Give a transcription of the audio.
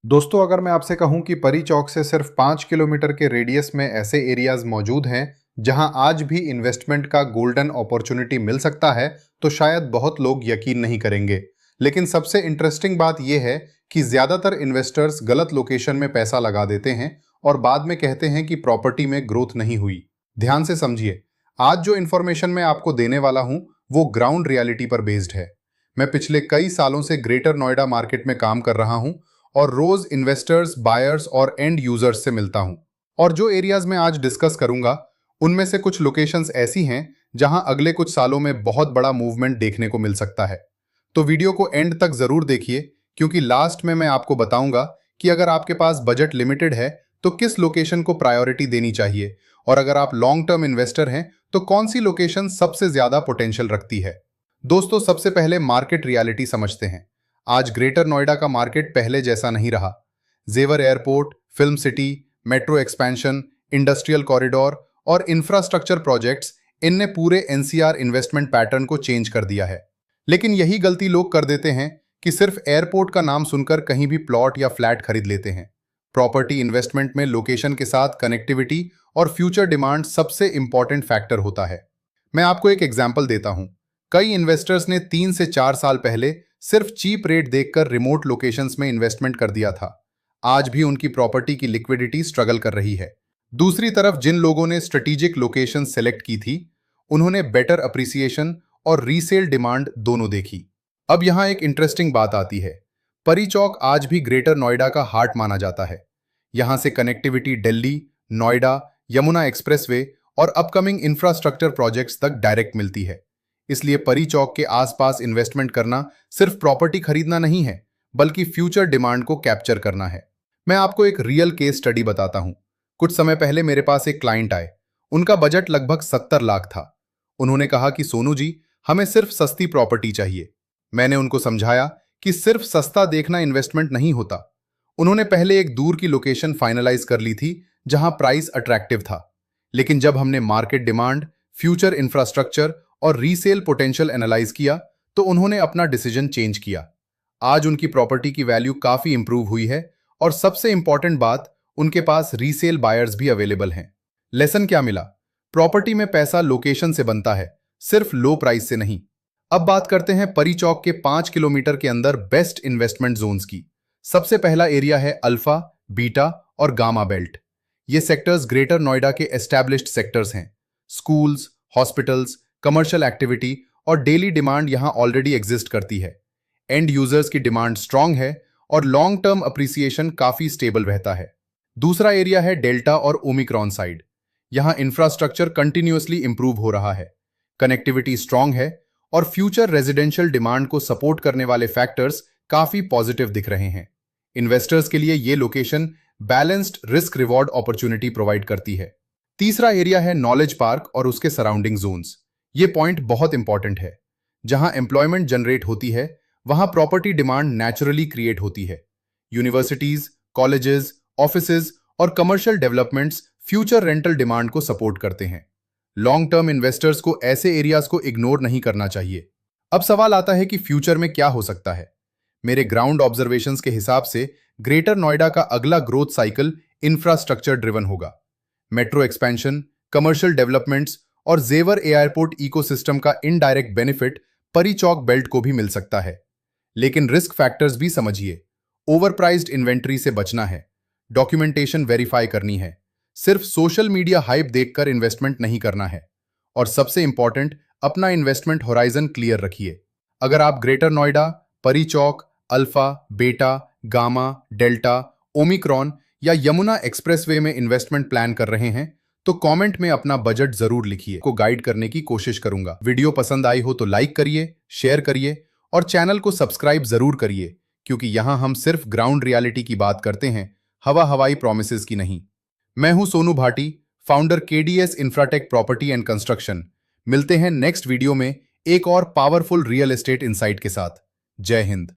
दोस्तों, अगर मैं आपसे कहूं कि परी चौक से सिर्फ 5 किलोमीटर के रेडियस में ऐसे एरियाज मौजूद हैं जहां आज भी इन्वेस्टमेंट का गोल्डन अपॉर्चुनिटी मिल सकता है, तो शायद बहुत लोग यकीन नहीं करेंगे। लेकिन सबसे इंटरेस्टिंग बात यह है कि ज्यादातर इन्वेस्टर्स गलत लोकेशन में पैसा लगा देते हैं और बाद में कहते हैं कि प्रॉपर्टी में ग्रोथ नहीं हुई। ध्यान से समझिए, आज जो इन्फॉर्मेशन मैं आपको देने वाला हूं वो ग्राउंड रियलिटी पर बेस्ड है। मैं पिछले कई सालों से ग्रेटर नोएडा मार्केट में काम कर रहा हूं और रोज इन्वेस्टर्स, बायर्स और एंड यूजर्स से मिलता हूं। और जो एरियाज में आज डिस्कस करूंगा उनमें से कुछ लोकेशंस ऐसी हैं जहां अगले कुछ सालों में बहुत बड़ा मूवमेंट देखने को मिल सकता है। तो वीडियो को एंड तक जरूर देखिए, क्योंकि लास्ट में मैं आपको बताऊंगा कि अगर आपके पास बजट लिमिटेड है तो किस लोकेशन को प्रायोरिटी देनी चाहिए, और अगर आप लॉन्ग टर्म इन्वेस्टर हैं तो कौन सी लोकेशन सबसे ज्यादा पोटेंशियल रखती है। दोस्तों, सबसे पहले मार्केट रियलिटी समझते हैं। आज ग्रेटर नोएडा का मार्केट पहले जैसा नहीं रहा। जेवर airport, film city, metro expansion, industrial corridor और इंफ्रास्ट्रक्चर प्रोजेक्ट्स, इनने पूरे एनसीआर इन्वेस्टमेंट पैटर्न को चेंज कर दिया है। लेकिन यही गलती लोग कर देते हैं कि सिर्फ एयरपोर्ट का नाम सुनकर कहीं भी प्लॉट या फ्लैट खरीद लेते हैं। प्रॉपर्टी इन्वेस्टमेंट में लोकेशन के साथ कनेक्टिविटी और फ्यूचर डिमांड सबसे इंपॉर्टेंट फैक्टर होता है। मैं आपको एक एग्जाम्पल देता हूं। कई इन्वेस्टर्स ने 3 से 4 साल पहले सिर्फ चीप रेट देखकर रिमोट लोकेशंस में इन्वेस्टमेंट कर दिया था। आज भी उनकी प्रॉपर्टी की लिक्विडिटी स्ट्रगल कर रही है। दूसरी तरफ जिन लोगों ने स्ट्रेटेजिक लोकेशन सेलेक्ट की थी, उन्होंने बेटर अप्रिसिएशन और रीसेल डिमांड दोनों देखी। अब यहां एक इंटरेस्टिंग बात आती है। परी चौक आज भी ग्रेटर नोएडा का हार्ट माना जाता है। यहां से कनेक्टिविटी दिल्ली, नोएडा, यमुना एक्सप्रेसवे और अपकमिंग इंफ्रास्ट्रक्चर प्रोजेक्ट्स तक डायरेक्ट मिलती है। इसलिए परी चौक के आसपास इन्वेस्टमेंट करना सिर्फ प्रॉपर्टी खरीदना नहीं है, बल्कि फ्यूचर डिमांड को कैप्चर करना है। मैं आपको एक रियल केस स्टडी बताता हूं। कुछ समय पहले मेरे पास एक क्लाइंट आए। उनका बजट लगभग 70 लाख था। उन्होंने कहा कि सोनू जी, हमें सिर्फ सस्ती प्रॉपर्टी चाहिए। मैंने उनको समझाया कि सिर्फ सस्ता देखना इन्वेस्टमेंट नहीं होता। उन्होंने पहले एक दूर की लोकेशन फाइनलाइज कर ली थी जहां प्राइस अट्रैक्टिव था। लेकिन जब हमने मार्केट डिमांड, फ्यूचर इंफ्रास्ट्रक्चर और रीसेल पोटेंशियल एनालाइज किया, तो उन्होंने अपना डिसीजन चेंज किया। आज उनकी प्रॉपर्टी की वैल्यू काफी इंप्रूव हुई है और सबसे इंपॉर्टेंट बात, उनके पास रीसेल बायर्स भी अवेलेबल हैं। लेसन क्या मिला? प्रॉपर्टी में पैसा लोकेशन से बनता है, सिर्फ लो प्राइस से नहीं। अब बात करते हैं परी चौक के 5 किलोमीटर के अंदर बेस्ट इन्वेस्टमेंट जोन्स की। सबसे पहला एरिया है अल्फा, बीटा और गामा बेल्ट। ये सेक्टर्स ग्रेटर नोएडा के एस्टैब्लिश्ड सेक्टर्स हैं। स्कूल्स, हॉस्पिटल्स, कमर्शियल एक्टिविटी और डेली डिमांड यहां ऑलरेडी एग्जिस्ट करती है। एंड यूजर्स की डिमांड स्ट्रांग है और लॉन्ग टर्म अप्रिसिएशन काफी स्टेबल रहता है। दूसरा एरिया है डेल्टा और ओमिक्रॉन साइड। यहां इंफ्रास्ट्रक्चर कंटिन्यूअसली इंप्रूव हो रहा है, कनेक्टिविटी स्ट्रांग है और फ्यूचर रेजिडेंशियल डिमांड को सपोर्ट करने वाले फैक्टर्स काफी पॉजिटिव दिख रहे हैं। इन्वेस्टर्स के लिए ये location balanced risk reward opportunity provide करती है। तीसरा एरिया है नॉलेज पार्क और उसके सराउंडिंग जोन्स। ये पॉइंट बहुत इंपॉर्टेंट है। जहां एम्प्लॉयमेंट जनरेट होती है, वहां प्रॉपर्टी डिमांड नेचुरली क्रिएट होती है। यूनिवर्सिटीज, कॉलेजेस, ऑफिसेज और commercial developments future rental demand को सपोर्ट करते हैं। लॉन्ग टर्म इन्वेस्टर्स को ऐसे एरियाज को इग्नोर नहीं करना चाहिए। अब सवाल आता है कि फ्यूचर में क्या हो सकता है। मेरे ग्राउंड ऑब्जर्वेशंस के हिसाब से ग्रेटर नोएडा का अगला ग्रोथ साइकिल इंफ्रास्ट्रक्चर ड्रिवन होगा। मेट्रो एक्सपेंशन, कमर्शियल डेवलपमेंट्स और जेवर एयरपोर्ट इकोसिस्टम का इनडायरेक्ट बेनिफिट परी चौक बेल्ट को भी मिल सकता है। लेकिन रिस्क फैक्टर्स भी समझिए। ओवरप्राइज्ड इन्वेंट्री से बचना है, डॉक्यूमेंटेशन वेरीफाई करनी है, सिर्फ सोशल मीडिया हाइप देखकर इन्वेस्टमेंट नहीं करना है, और सबसे इंपॉर्टेंट, अपना इन्वेस्टमेंट होराइजन क्लियर रखिए। अगर आप ग्रेटर नोएडा, परी चौक, अल्फा, बेटा, गामा, डेल्टा, ओमिक्रॉन या यमुना एक्सप्रेसवे में इन्वेस्टमेंट प्लान कर रहे हैं, तो कमेंट में अपना बजट जरूर लिखिए। को गाइड करने की कोशिश करूंगा। वीडियो पसंद आई हो तो लाइक करिए, शेयर करिए और चैनल को सब्सक्राइब जरूर करिए, क्योंकि यहां हम सिर्फ ग्राउंड रियलिटी की बात करते हैं, हवाई प्रॉमिसेस की नहीं। मैं हूं Sonu Bhati, founder KDS Infratech property and construction. मिलते हैं नेक्स्ट वीडियो में एक और पावरफुल रियल एस्टेट इंसाइट के साथ। जय हिंद।